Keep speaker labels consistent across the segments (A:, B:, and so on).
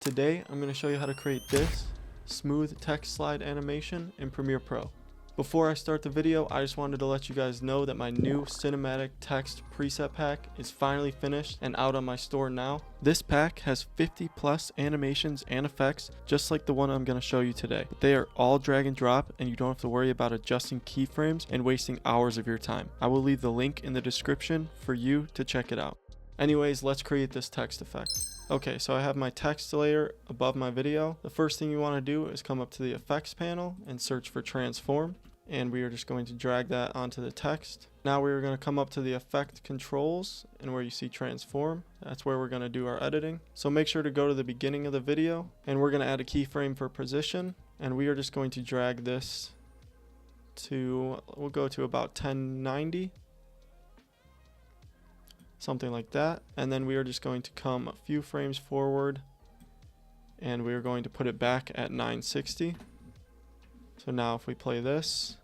A: Today, I'm going to show you how to create this smooth text slide animation in Premiere Pro. Before I start the video, I just wanted to let you guys know that my new cinematic text preset pack is finally finished and out on my store now. This pack has 50 plus animations and effects just like the one I'm going to show you today. But they are all drag and drop and you don't have to worry about adjusting keyframes and wasting hours of your time. I will leave the link in the description for you to check it out. Anyways, let's create this text effect. Okay, so I have my text layer above my video. The first thing you want to do is come up to the effects panel and search for transform. And we are just going to drag that onto the text. Now we are going to come up to the effect controls and where you see transform. That's where we're going to do our editing. So make sure to go to the beginning of the video and we're going to add a keyframe for position. And we are just going to drag this to, we'll go to about 1090. Something like that. And then we are just going to come a few frames forward and we are going to put it back at 960. So now if we play this,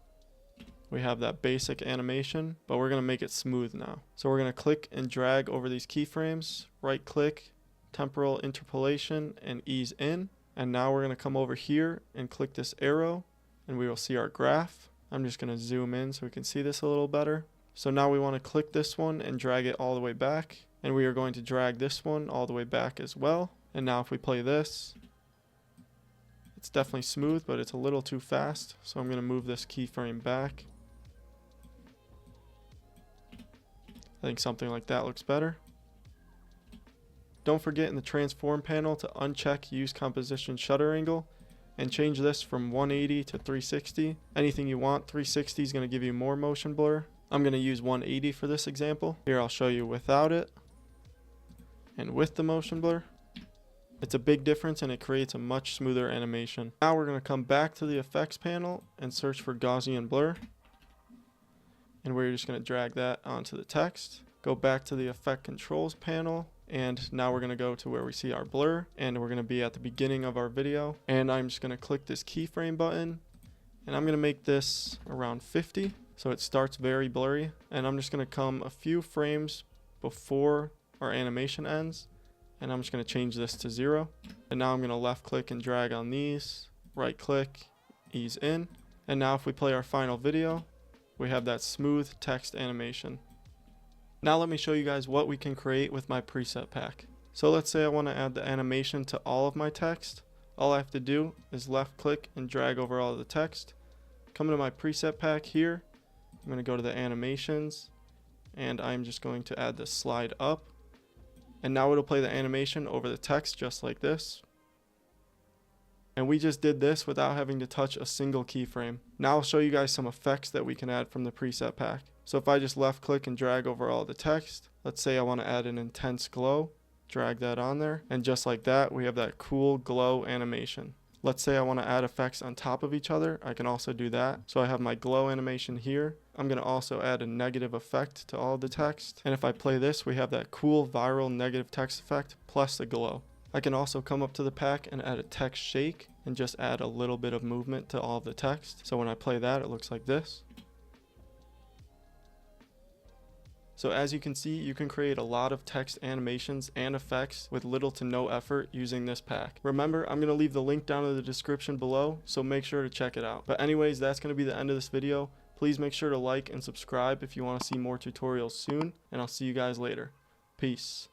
A: we have that basic animation, but we're going to make it smooth now. So we're going to click and drag over these keyframes, right click, temporal interpolation, and ease in. And now we're going to come over here and click this arrow and we will see our graph. I'm just going to zoom in so we can see this a little better. So now we want to click this one and drag it all the way back. And we are going to drag this one all the way back as well. And now if we play this, it's definitely smooth, but it's a little too fast. So I'm going to move this keyframe back. I think something like that looks better. Don't forget in the transform panel to uncheck use composition shutter angle and change this from 180 to 360. Anything you want. 360 is going to give you more motion blur. I'm going to use 180 for this example. Here I'll show you without it and with the motion blur. It's a big difference and it creates a much smoother animation. Now we're going to come back to the effects panel and search for Gaussian blur. And we're just going to drag that onto the text. Go back to the effect controls panel. And now we're going to go to where we see our blur. And we're going to be at the beginning of our video. And I'm just going to click this keyframe button. And I'm going to make this around 50. So it starts very blurry. And I'm just going to come a few frames before our animation ends. And I'm just going to change this to 0. And now I'm going to left click and drag on these. Right click, ease in. And now if we play our final video, we have that smooth text animation. Now let me show you guys what we can create with my preset pack. So let's say I want to add the animation to all of my text. All I have to do is left click and drag over all of the text. Come to my preset pack here. I'm going to go to the animations and I'm just going to add the slide up. And now it'll play the animation over the text just like this. And we just did this without having to touch a single keyframe. Now I'll show you guys some effects that we can add from the preset pack. So if I just left click and drag over all the text, let's say I want to add an intense glow, drag that on there. And just like that, we have that cool glow animation. Let's say I want to add effects on top of each other. I can also do that. So I have my glow animation here. I'm going to also add a negative effect to all of the text. And if I play this, we have that cool viral negative text effect plus the glow. I can also come up to the pack and add a text shake and just add a little bit of movement to all of the text. So when I play that, it looks like this. So as you can see, you can create a lot of text animations and effects with little to no effort using this pack. Remember, I'm going to leave the link down in the description below, so make sure to check it out. But anyways, that's going to be the end of this video. Please make sure to like and subscribe if you want to see more tutorials soon, and I'll see you guys later. Peace.